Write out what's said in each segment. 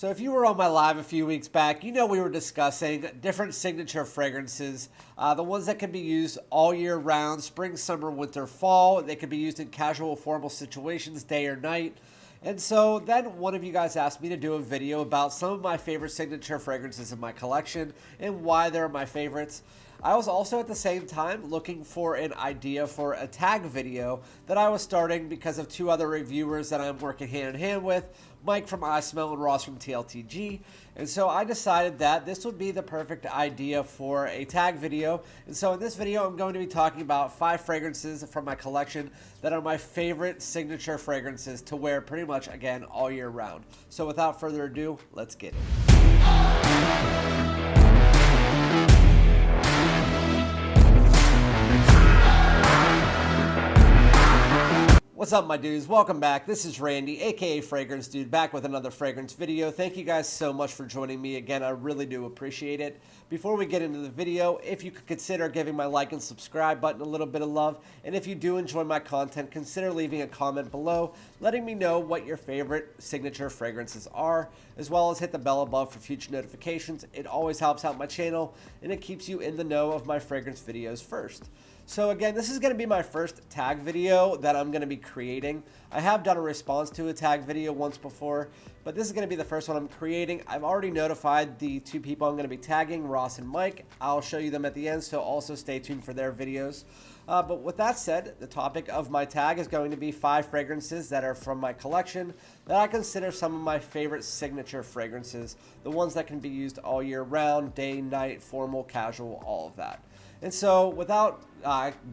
So if you were on my live a few weeks back, you know we were discussing different signature fragrances, the ones that can be used all year round, spring, summer, winter, fall. They can be used in casual, formal situations, day or night. And so then one of you guys asked me to do a video about some of my favorite signature fragrances in my collection and why they're my favorites. I was also at the same time looking for an idea for a tag video that I was starting because of two other reviewers that I'm working hand in hand with, Mike from I Smell and Ross from TLTG. And so I decided that this would be the perfect idea for a tag video. And so in this video, I'm going to be talking about 5 fragrances from my collection that are my favorite signature fragrances to wear pretty much, again, all year round. So without further ado, let's get it. What's up, my dudes? Welcome back. This is Randy, aka Fragrance Dude, back with another fragrance video. Thank you guys so much for joining me again. I really do appreciate it. Before we get into the video, if you could consider giving my like and subscribe button a little bit of love, and if you do enjoy my content, consider leaving a comment below, letting me know what your favorite signature fragrances are, as well as hit the bell above for future notifications. It always helps out my channel, and it keeps you in the know of my fragrance videos first. So again, this is going to be my first tag video that I'm going to be creating. I have done a response to a tag video once before, but this is going to be the first one I'm creating. I've already notified the 2 people I'm going to be tagging, Ross and Mike. I'll show you them at the end, so also stay tuned for their videos. But with that said, the topic of my tag is going to be 5 fragrances that are from my collection that I consider some of my favorite signature fragrances, the ones that can be used all year round, day, night, formal, casual, all of that. And so without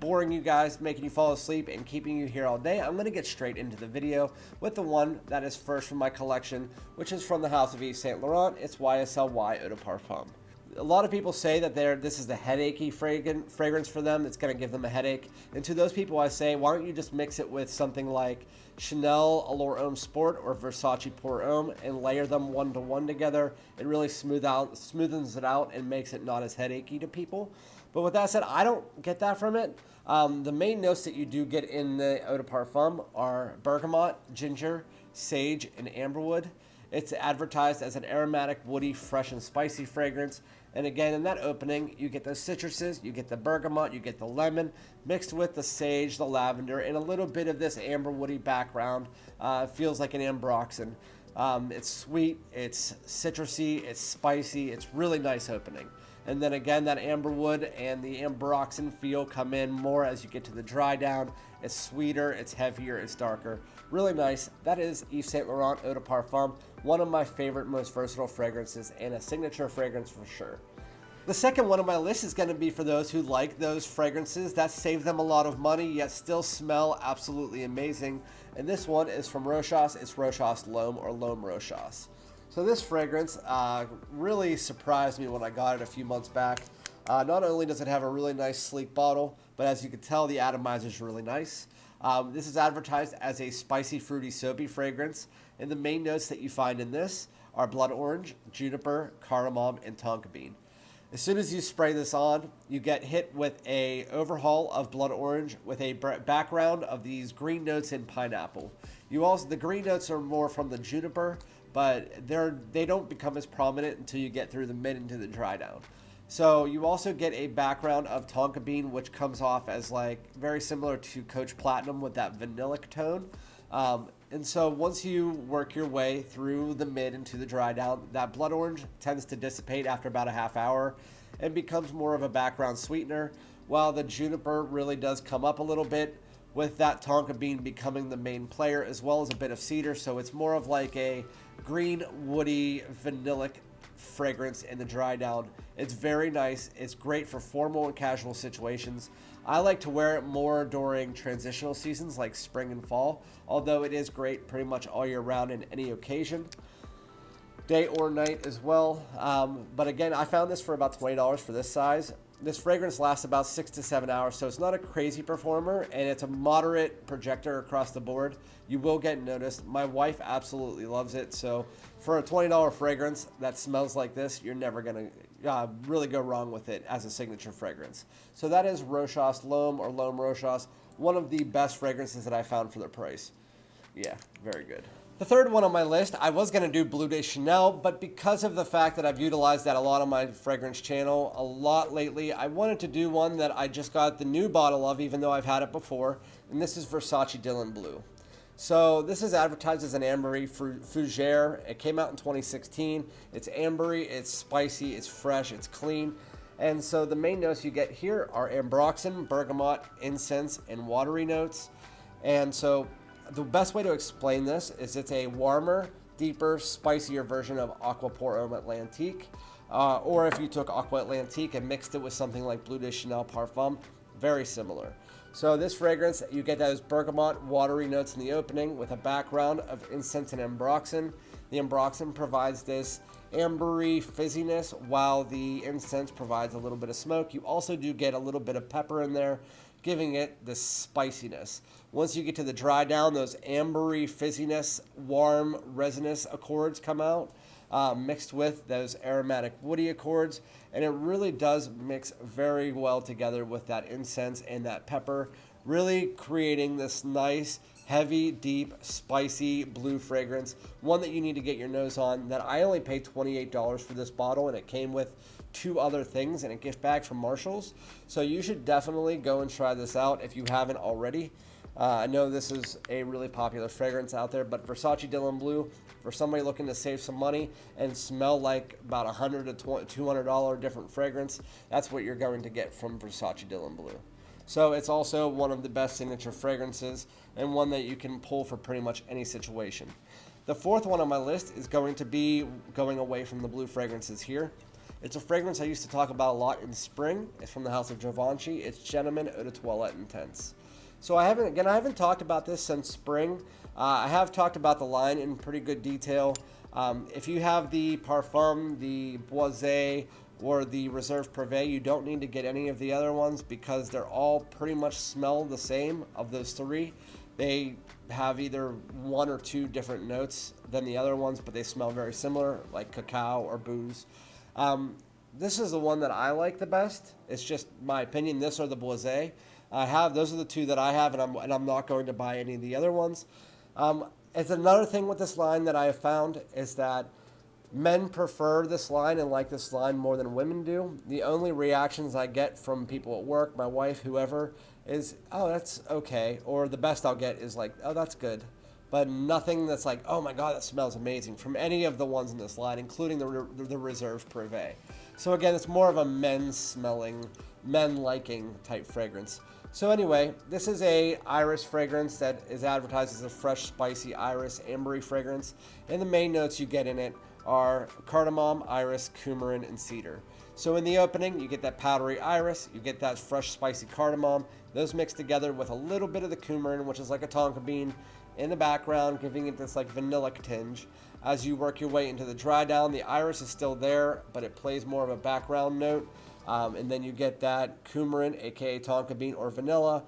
boring you guys, making you fall asleep, and keeping you here all day, I'm going to get straight into the video with the one that is first from my collection, which is from the house of Yves Saint Laurent. It's YSL Eau de Parfum. A lot of people say that this is the headachy fragrance for them. It's going to give them a headache. And to those people, I say, why don't you just mix it with something like Chanel Allure Homme Sport or Versace Pour Homme and layer them one-to-one together. It really smoothens it out and makes it not as headachy to people. But with that said, I don't get that from it. The main notes that you do get in the Eau de Parfum are bergamot, ginger, sage, and amberwood. It's advertised as an aromatic, woody, fresh, and spicy fragrance. And again, in that opening, you get those citruses, you get the bergamot, you get the lemon, mixed with the sage, the lavender, and a little bit of this amber woody background. It feels like an ambroxan. It's sweet, it's citrusy, it's spicy, it's really nice opening. And then again, that amberwood and the ambroxan feel come in more as you get to the dry down. It's sweeter, it's heavier, it's darker. Really nice. That is Yves Saint Laurent Eau de Parfum, one of my favorite, most versatile fragrances, and a signature fragrance for sure. The second one on my list is going to be for those who like those fragrances that save them a lot of money yet still smell absolutely amazing. And this one is from Rochas. It's Rochas Lhomme, or Lhomme Rochas. So this fragrance really surprised me when I got it a few months back. Not only does it have a really nice sleek bottle, but as you can tell, the atomizer is really nice. This is advertised as a spicy, fruity, soapy fragrance, and the main notes that you find in this are blood orange, juniper, cardamom, and tonka bean. As soon as you spray this on, you get hit with a overhaul of blood orange with a background of these green notes in pineapple. The green notes are more from the juniper, but they don't become as prominent until you get through the mid into the dry down. So you also get a background of tonka bean, which comes off as like very similar to Coach Platinum with that vanillic tone. And so once you work your way through the mid into the dry down, that blood orange tends to dissipate after about a half hour and becomes more of a background sweetener, while the juniper really does come up a little bit, with that tonka bean becoming the main player, as well as a bit of cedar. So it's more of like a green, woody, vanillic fragrance in the dry down. It's very nice. It's great for formal and casual situations. I like to wear it more during transitional seasons like spring and fall, although it is great pretty much all year round in any occasion, day or night as well. But again, I found this for about $20 for this size. This fragrance lasts about 6 to 7 hours, so it's not a crazy performer, and it's a moderate projector across the board. You will get noticed. My wife absolutely loves it, so for a $20 fragrance that smells like this, you're never going to really go wrong with it as a signature fragrance. So that is Rochas Lhomme, or Lhomme Rochas, one of the best fragrances that I found for the price. Yeah, very good. The third one on my list, I was going to do Bleu de Chanel, but because of the fact that I've utilized that a lot on my fragrance channel a lot lately, I wanted to do one that I just got the new bottle of, even though I've had it before, and this is Versace Dylan Blue. So this is advertised as an ambery fougere. It came out in 2016. It's ambery, it's spicy, it's fresh, it's clean. And so the main notes you get here are ambroxan, bergamot, incense, and watery notes. And so the best way to explain this is it's a warmer, deeper, spicier version of Aqua Pour Homme Atlantique. Or if you took Aqua Atlantique and mixed it with something like Bleu de Chanel Parfum, very similar. So this fragrance, you get those bergamot, watery notes in the opening with a background of incense and ambroxan. The ambroxan provides this ambery fizziness, while the incense provides a little bit of smoke. You also do get a little bit of pepper in there, giving it this spiciness. Once you get to the dry down, those ambery fizziness, warm resinous accords come out, mixed with those aromatic woody accords, and it really does mix very well together with that incense and that pepper, really creating this nice, heavy, deep, spicy blue fragrance, one that you need to get your nose on. That I only paid $28 for this bottle, and it came with 2 other things in a gift bag from Marshall's. So you should definitely go and try this out if you haven't already. I know this is a really popular fragrance out there, but Versace Dylan Blue, for somebody looking to save some money and smell like about $100 to $200 different fragrance, that's what you're going to get from Versace Dylan Blue. So it's also one of the best signature fragrances, and one that you can pull for pretty much any situation. The fourth one on my list is going to be going away from the blue fragrances here. It's a fragrance I used to talk about a lot in spring. It's from the house of Givenchy. It's Gentleman Eau de Toilette Intense. So I haven't talked about this since spring. I have talked about the line in pretty good detail. If you have the Parfum, the Boisé, or the Reserve Privé, you don't need to get any of the other ones because they're all pretty much smell the same of those 3. They have either 1 or 2 different notes than the other ones, but they smell very similar, like cacao or booze. This is the one that I like the best. It's just my opinion. This or the Boisé. Those are the 2 that I have, and I'm not going to buy any of the other ones. It's another thing with this line that I have found is that men prefer this line and like this line more than women do. The only reactions I get from people at work, my wife, whoever, is, oh, that's okay. Or the best I'll get is like, oh, that's good. But nothing that's like, oh my God, that smells amazing from any of the ones in this line, including the Reserve Privé. So again, it's more of a men-smelling, men-liking type fragrance. So anyway, this is a iris fragrance that is advertised as a fresh, spicy iris ambery fragrance. And the main notes you get in it are cardamom, iris, coumarin, and cedar. So in the opening, you get that powdery iris, you get that fresh, spicy cardamom. Those mix together with a little bit of the coumarin, which is like a tonka bean, in the background, giving it this like vanilla tinge. As you work your way into the dry down, the iris is still there, but it plays more of a background note. And then you get that coumarin, aka tonka bean or vanilla,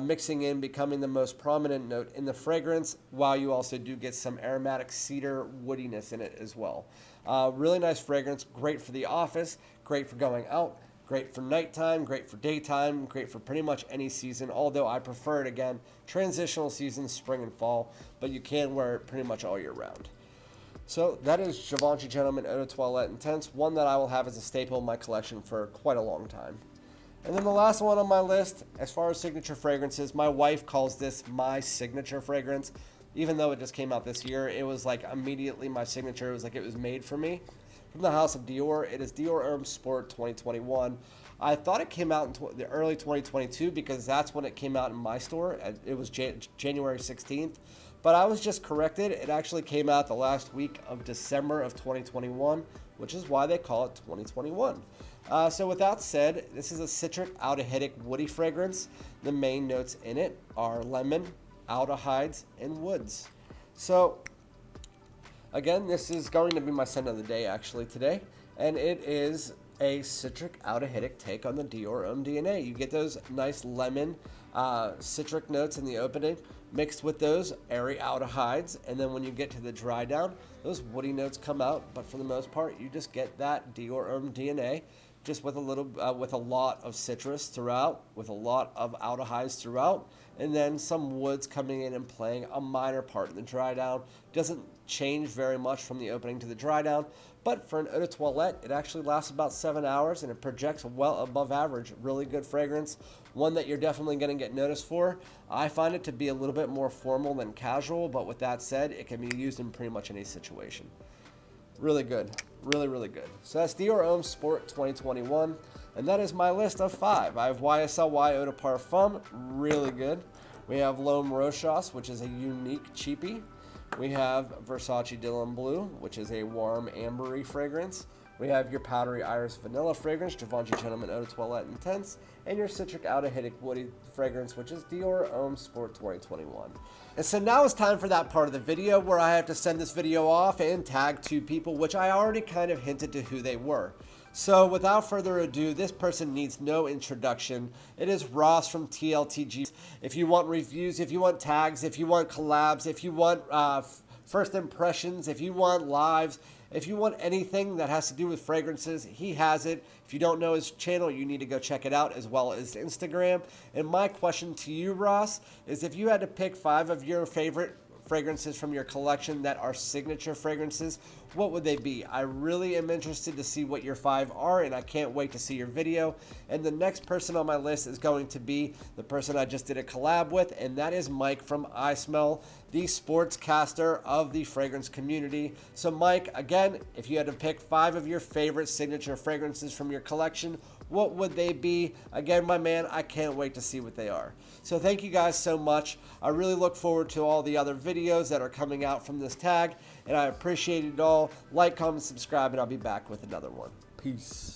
mixing in, becoming the most prominent note in the fragrance, while you also do get some aromatic cedar woodiness in it as well. Really nice fragrance, great for the office, great for going out, great for nighttime, great for daytime, great for pretty much any season, although I prefer it, again, transitional seasons, spring and fall, but you can wear it pretty much all year round. So that is Givenchy Gentleman Eau de Toilette Intense, one that I will have as a staple in my collection for quite a long time. And then the last one on my list, as far as signature fragrances, my wife calls this my signature fragrance. Even though it just came out this year, it was like immediately my signature. It was like it was made for me. From the house of Dior, it is Dior Homme Sport 2021. I thought it came out in the early 2022 because that's when it came out in my store. It was January 16th. But I was just corrected. It actually came out the last week of December of 2021, which is why they call it 2021. So with that said, this is a citric aldehydic woody fragrance. The main notes in it are lemon, aldehydes, and woods. So again, this is going to be my scent of the day actually today, and it is a citric aldehydic take on the Dior Homme DNA. You get those nice lemon citric notes in the opening, mixed with those airy aldehydes, and then when you get to the dry down, those woody notes come out, but for the most part, you just get that Dior Homme DNA just with a lot of citrus throughout, with a lot of aldehydes throughout, and then some woods coming in and playing a minor part in the dry down. Doesn't change very much from the opening to the dry down, but for an eau de toilette, it actually lasts about 7 hours and it projects well above average. Really good fragrance, one that you're definitely going to get noticed for. I find it to be a little bit more formal than casual, but with that said, it can be used in pretty much any situation. Really good. Really, really good. So that's Dior Homme Sport 2021. And that is my list of 5. I have YSL Eau de Parfum. Really good. We have Lhomme Rochas, which is a unique cheapie. We have Versace Dylan Blue, which is a warm ambery fragrance. We have your powdery iris vanilla fragrance, Givenchy Gentleman Eau de Toilette Intense, and your citric aldehydic woody fragrance, which is Dior Homme Sport 2021. And so now it's time for that part of the video where I have to send this video off and tag 2 people, which I already kind of hinted to who they were. So without further ado, this person needs no introduction. It is Ross from TLTG. If you want reviews, if you want tags, if you want collabs, if you want first impressions, if you want lives, if you want anything that has to do with fragrances, he has it. If you don't know his channel, you need to go check it out, as well as Instagram. And my question to you, Ross, is if you had to pick 5 of your favorite fragrances from your collection that are signature fragrances, what would they be? I really am interested to see what your 5 are, and I can't wait to see your video. And the next person on my list is going to be the person I just did a collab with, and that is Mike from I Smell, the sportscaster of the fragrance community. So Mike, again, if you had to pick 5 of your favorite signature fragrances from your collection, what would they be? Again, my man, I can't wait to see what they are. So thank you guys so much. I really look forward to all the other videos that are coming out from this tag, and I appreciate it all. Like, comment, subscribe, and I'll be back with another one. Peace.